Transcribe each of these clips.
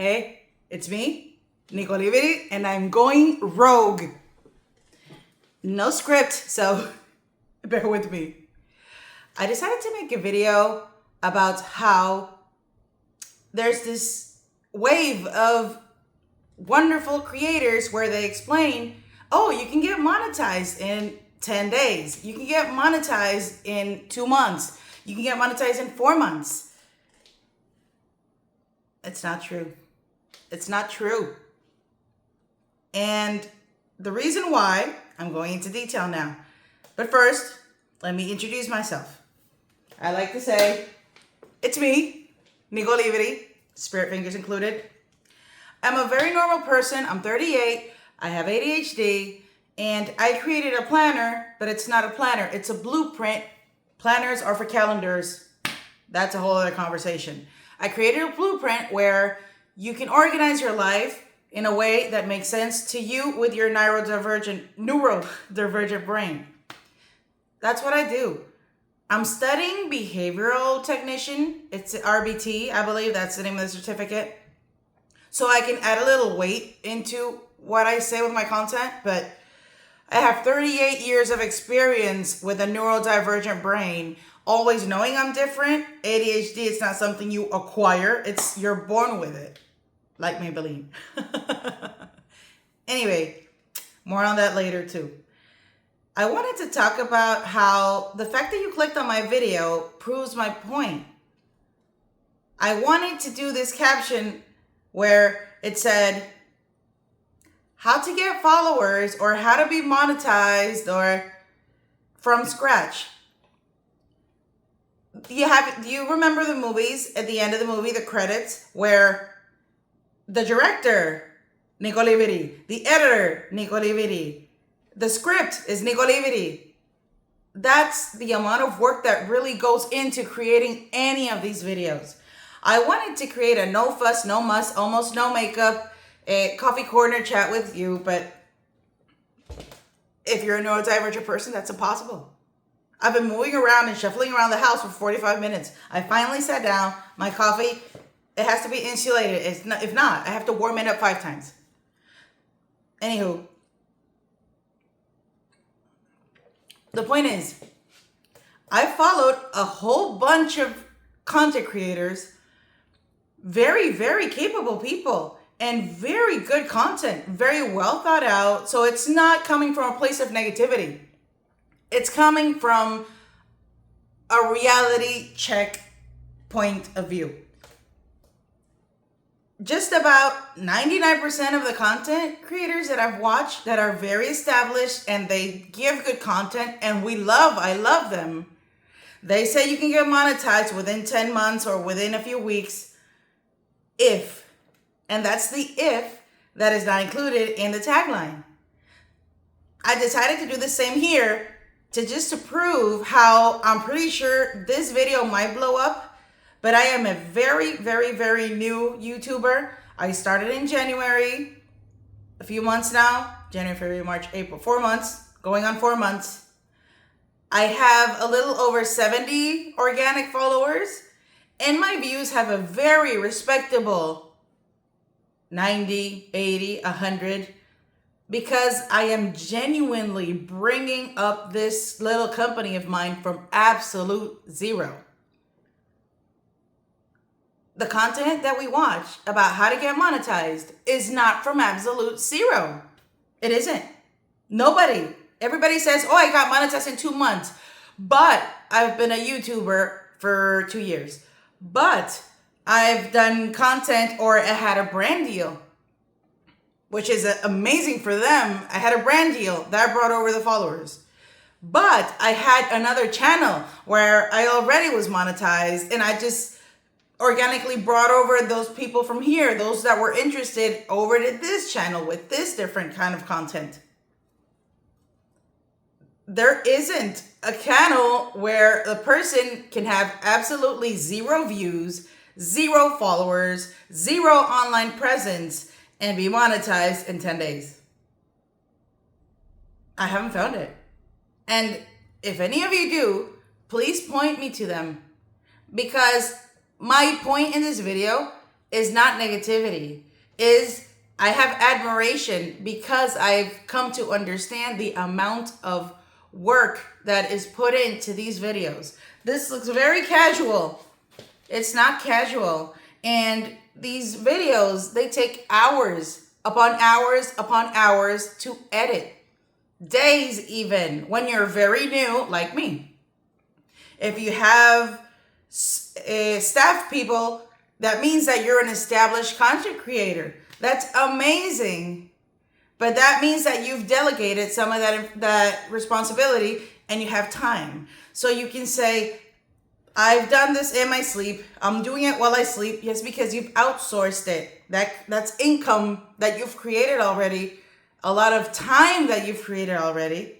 Hey, it's me, Nicoliviry, and I'm going rogue. No script, so bear with me. I decided to make a video about how there's this wave of wonderful creators where they explain, oh, you can get monetized in 10 days. You can get monetized in 2 months. You can get monetized in 4 months. It's not true. It's not true. And the reason why, I'm going into detail now. But first, let me introduce myself. I like to say, it's me, Nicoliviry, spirit fingers included. I'm a very normal person. I'm 38. I have ADHD. And I created a planner, but it's not a planner. It's a blueprint. Planners are for calendars. That's a whole other conversation. I created a blueprint where you can organize your life in a way that makes sense to you with your neurodivergent brain. That's what I do. I'm studying behavioral technician. It's RBT, I believe that's the name of the certificate. So I can add a little weight into what I say with my content, but I have 38 years of experience with a neurodivergent brain, always knowing I'm different. ADHD, it's not something you acquire. You're born with it. Like Maybelline. Anyway, more on that later too. I wanted to talk about how the fact that you clicked on my video proves my point. I wanted to do this caption where it said, how to get followers or how to be monetized or from scratch. Do you remember the movies, at the end of the movie, the credits, where the director, Nicoliviry, the editor, Nicoliviry, the script is Nicoliviry. That's the amount of work that really goes into creating any of these videos. I wanted to create a no fuss, no muss, almost no makeup, a coffee corner chat with you, but if you're a neurodivergent person, that's impossible. I've been moving around and shuffling around the house for 45 minutes. I finally sat down. My coffee, it has to be insulated. If not, I have to warm it up 5 times. Anywho, the point is, I followed a whole bunch of content creators, very, very capable people, and very good content, very well thought out. So it's not coming from a place of negativity. It's coming from a reality check point of view. Just about 99% of the content creators that I've watched that are very established and they give good content and I love them. They say you can get monetized within 10 months or within a few weeks and that's the if that is not included in the tagline. I decided to do the same here to prove how I'm pretty sure this video might blow up, but I am a very, very, very new YouTuber. I started in January, a few months now, January, February, March, April, 4 months, going on 4 months. I have a little over 70 organic followers, and my views have a very respectable 90, 80, 100, because I am genuinely bringing up this little company of mine from absolute zero. The content that we watch about how to get monetized is not from absolute zero. It isn't. Nobody. Everybody says, oh, I got monetized in 2 months, but I've been a YouTuber for 2 years. But I've done content or I had a brand deal, which is amazing for them. I had a brand deal that brought over the followers. But I had another channel where I already was monetized and I just organically brought over those people from here, those that were interested, over to this channel with this different kind of content. There isn't a channel where a person can have absolutely 0 views, 0 followers, 0 online presence, and be monetized in 10 days. I haven't found it. And if any of you do, please point me to them. Because my point in this video is not negativity, is I have admiration because I've come to understand the amount of work that is put into these videos. This looks very casual. It's not casual. And these videos, they take hours upon hours upon hours to edit. Days even, when you're very new, like me. If you have staff people, that means that you're an established content creator. That's amazing. But that means that you've delegated some of that responsibility and you have time. So you can say, I've done this in my sleep. I'm doing it while I sleep. Yes, because you've outsourced it. That's income that you've created already. A lot of time that you've created already.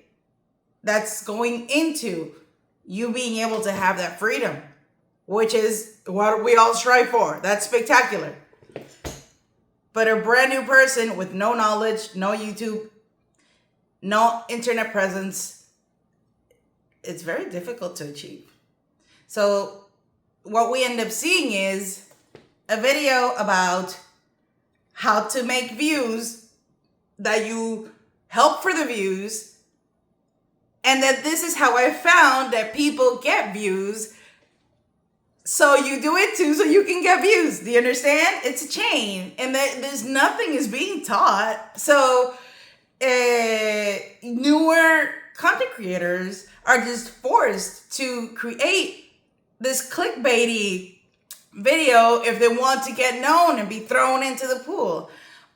That's going into you being able to have that freedom, which is what we all strive for. That's spectacular. But a brand new person with no knowledge, no YouTube, no internet presence, it's very difficult to achieve. So what we end up seeing is a video about how to make views, that you help for the views, and that this is how I found that people get views. So you do it too, so you can get views. Do you understand? It's a chain, and there's nothing is being taught. So newer content creators are just forced to create this clickbaity video if they want to get known and be thrown into the pool.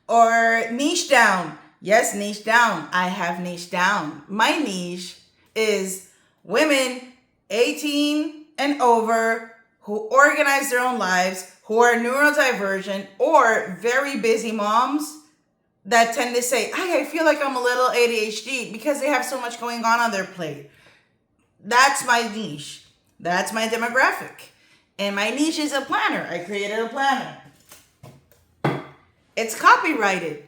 Or niche down. Yes, niche down. I have niche down. My niche is women 18 and over who organize their own lives, who are neurodivergent or very busy moms that tend to say, I feel like I'm a little ADHD because they have so much going on their plate. That's my niche. That's my demographic. And my niche is a planner. I created a planner. It's copyrighted.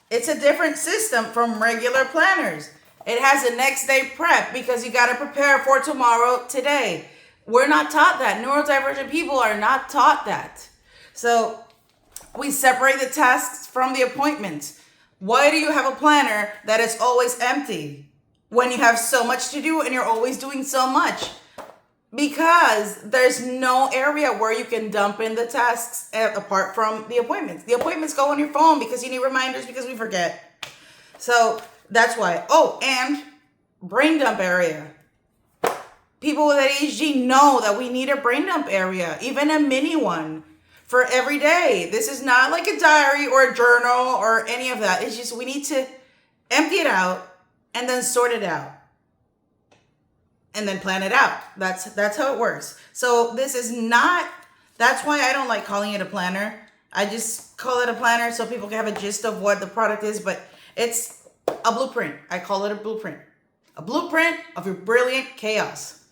It's a different system from regular planners. It has a next day prep because you got to prepare for tomorrow, today. We're not taught that. Neurodivergent people are not taught that. So we separate the tasks from the appointments. Why do you have a planner that is always empty when you have so much to do and you're always doing so much? Because there's no area where you can dump in the tasks apart from the appointments. The appointments go on your phone because you need reminders because we forget. So that's why. Oh, and brain dump area. People with ADHD know that we need a brain dump area, even a mini one for every day. This is not like a diary or a journal or any of that. It's just we need to empty it out and then sort it out. And then plan it out. That's how it works. So this is not, that's why I don't like calling it a planner. I just call it a planner so people can have a gist of what the product is, but it's a blueprint. I call it a blueprint. A blueprint of your brilliant chaos.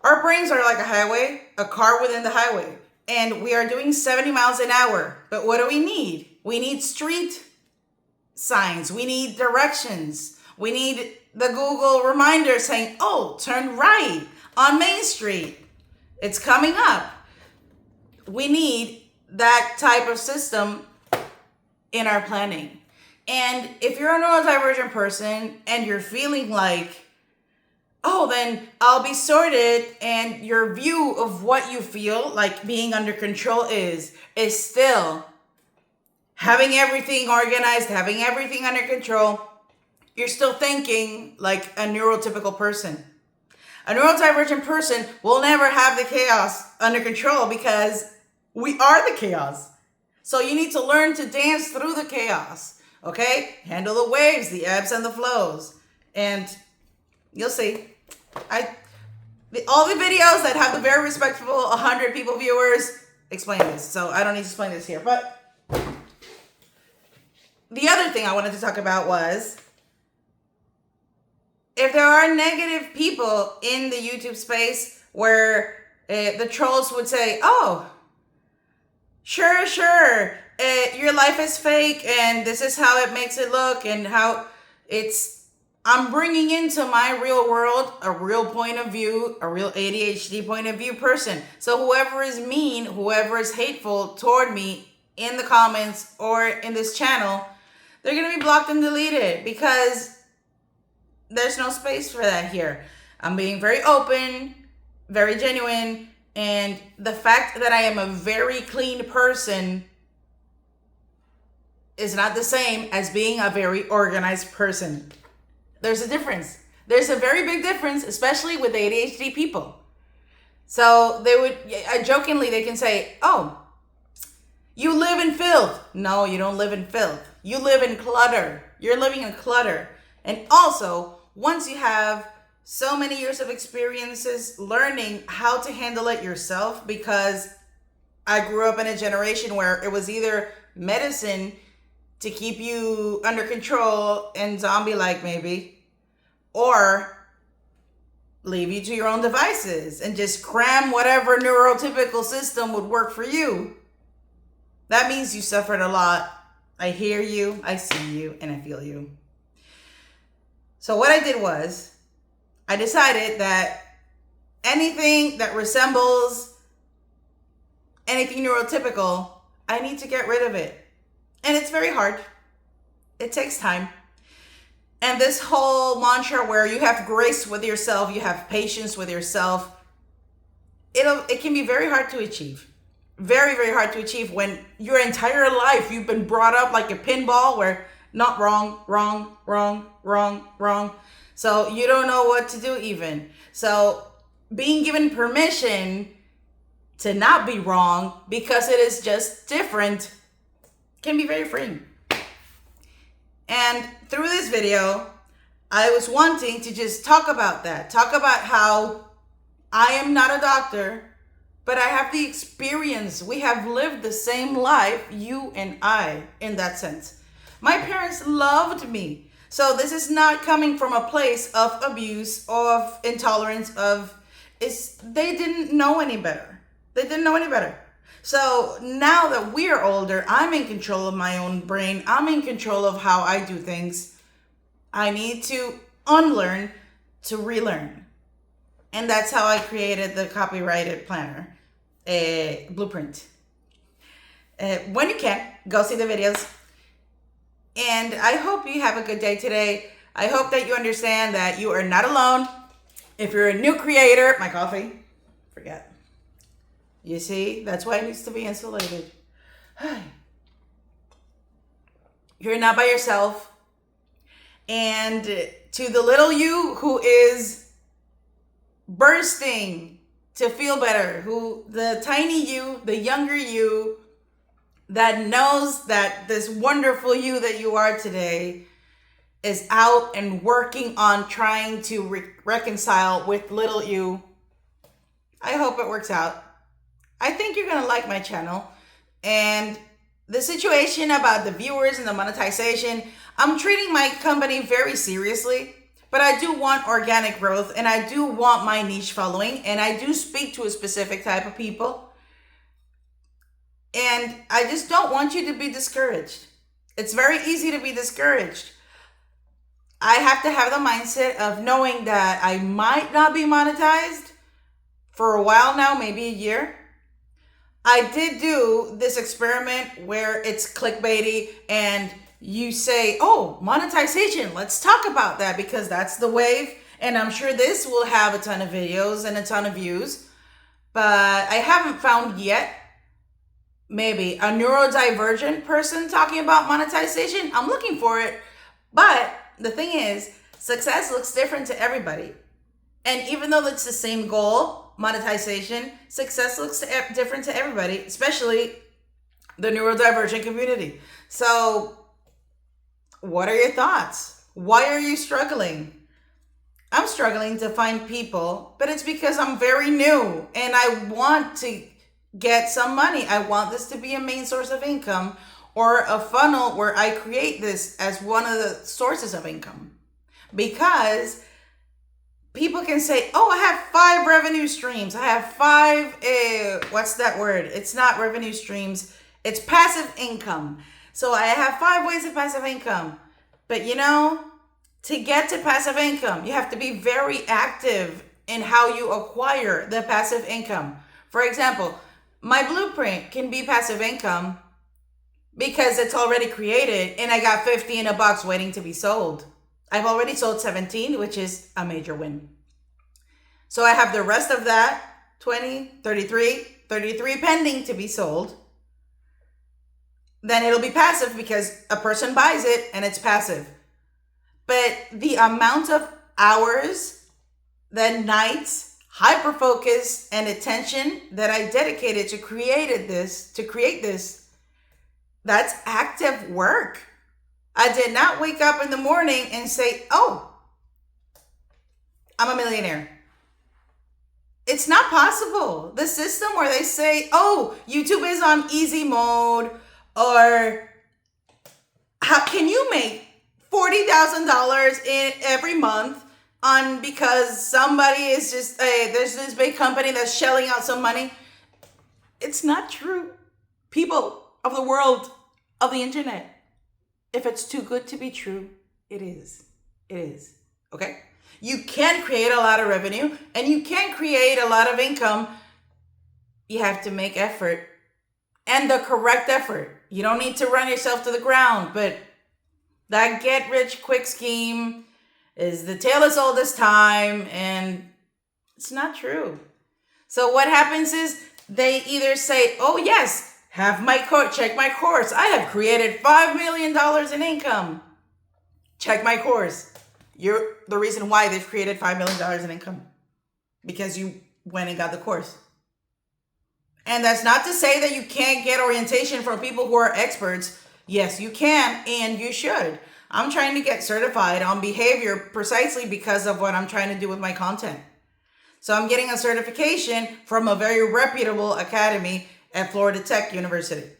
Our brains are like a highway, a car within the highway, and we are doing 70 miles an hour. But what do we need? We need street signs. We need directions. We need the Google reminder saying, oh, turn right on Main Street. It's coming up. We need that type of system in our planning. And if you're a neurodivergent person and you're feeling like, oh, then I'll be sorted, and your view of what you feel like being under control is still having everything organized, having everything under control, you're still thinking like a neurotypical person. A neurodivergent person will never have the chaos under control because we are the chaos. So you need to learn to dance through the chaos, okay? Handle the waves, the ebbs and the flows. And you'll see. All the videos that have the very respectable 100 people viewers explain this. So I don't need to explain this here. But the other thing I wanted to talk about was, if there are negative people in the YouTube space where the trolls would say, oh, sure, your life is fake and this is how it makes it look and how it's I'm bringing into my real world a real point of view, a real ADHD point of view person. So whoever is mean, whoever is hateful toward me in the comments or in this channel, they're going to be blocked and deleted because there's no space for that here. I'm being very open, very genuine, and the fact that I am a very clean person is not the same as being a very organized person. There's a difference. There's a very big difference, especially with ADHD people. So jokingly, they can say, oh, you live in filth. No, you don't live in filth. You live in clutter. You're living in clutter. And also, once you have so many years of experiences learning how to handle it yourself, because I grew up in a generation where it was either medicine to keep you under control and zombie-like maybe, or leave you to your own devices and just cram whatever neurotypical system would work for you. That means you suffered a lot. I hear you, I see you, and I feel you. So what I did was, I decided that anything that resembles anything neurotypical, I need to get rid of it. And it's very hard. It takes time. And this whole mantra where you have grace with yourself, you have patience with yourself, it can be very hard to achieve. Very, very hard to achieve when your entire life you've been brought up like a pinball where not wrong, wrong, wrong, wrong, wrong. So you don't know what to do even. So being given permission to not be wrong because it is just different can be very freeing. And through this video, I was wanting to just talk about that. Talk about how I am not a doctor, but I have the experience. We have lived the same life, you and I, in that sense. My parents loved me. So this is not coming from a place of abuse, of intolerance, they didn't know any better. They didn't know any better. So now that we're older, I'm in control of my own brain. I'm in control of how I do things. I need to unlearn to relearn. And that's how I created the copyrighted planner, a blueprint. When you can, go see the videos. And I hope you have a good day today. I hope that you understand that you are not alone. If you're a new creator, my coffee, forget. You see, that's why it needs to be insulated. You're not by yourself. And to the little you who is bursting to feel better, the tiny you, the younger you, that knows that this wonderful you that you are today is out and working on trying to reconcile with little you. I hope it works out. I think you're going to like my channel. And the situation about the viewers and the monetization, I'm treating my company very seriously, but I do want organic growth and I do want my niche following and I do speak to a specific type of people. And I just don't want you to be discouraged. It's very easy to be discouraged. I have to have the mindset of knowing that I might not be monetized for a while now, maybe a year. I did do this experiment where it's clickbaity and you say, oh, monetization, let's talk about that because that's the wave. And I'm sure this will have a ton of videos and a ton of views, but I haven't found yet maybe a neurodivergent person talking about monetization. I'm looking for it. But the thing is, success looks different to everybody. And even though it's the same goal, monetization, success looks different to everybody, especially the neurodivergent community. So what are your thoughts? Why are you struggling? I'm struggling to find people, but it's because I'm very new and I want to get some money. I want this to be a main source of income or a funnel where I create this as one of the sources of income. Because people can say, oh, I have 5 revenue streams. I have 5, what's that word? It's not revenue streams. It's passive income. So I have 5 ways of passive income. But you know, To get to passive income, you have to be very active in how you acquire the passive income. For example, my blueprint can be passive income because it's already created and I got 50 in a box waiting to be sold. I've already sold 17, which is a major win. So I have the rest of that, 20, 33 pending to be sold. Then it'll be passive because a person buys it and it's passive. But the amount of hours, the nights, hyper focus, and attention that I dedicated to create this, that's active work. I did not wake up in the morning and say, oh, I'm a millionaire. It's not possible. The system where they say, oh, YouTube is on easy mode, or how can you make $40,000 in every month on because somebody is just there's this big company that's shelling out some money. It's not true. People of the world, of the internet, if it's too good to be true, it is. It is. Okay? You can create a lot of revenue and you can create a lot of income. You have to make effort, and the correct effort. You don't need to run yourself to the ground, but that get rich quick scheme is the tale as old as time, and it's not true. So what happens is they either say, oh yes, have my check my course. I have created $5 million in income. Check my course. You're the reason why they've created $5 million in income, because you went and got the course. And that's not to say that you can't get orientation from people who are experts. Yes, you can, and you should. I'm trying to get certified on behavior precisely because of what I'm trying to do with my content. So I'm getting a certification from a very reputable academy at Florida Tech University.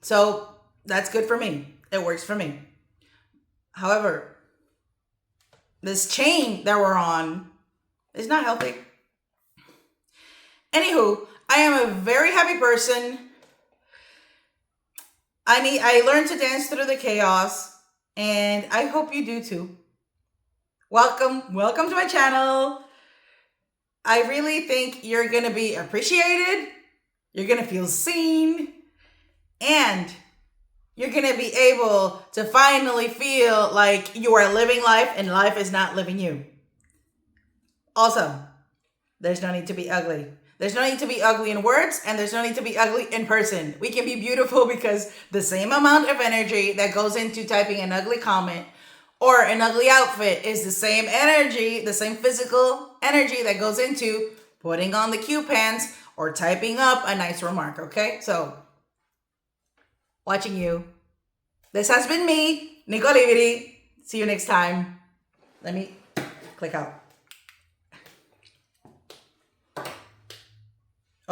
So that's good for me. It works for me. However, this chain that we're on is not healthy. Anywho, I am a very happy person. I learned to dance through the chaos, and I hope you do too. Welcome to my channel. I really think you're going to be appreciated. You're going to feel seen, and you're going to be able to finally feel like you are living life and life is not living you. Also, there's no need to be ugly. There's no need to be ugly in words, and there's no need to be ugly in person. We can be beautiful because the same amount of energy that goes into typing an ugly comment or an ugly outfit is the same energy, the same physical energy that goes into putting on the cute pants or typing up a nice remark, okay? So, watching you. This has been me, Nicoliviry. See you next time. Let me click out.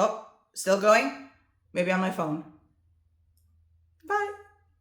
Oh, still going? Maybe on my phone.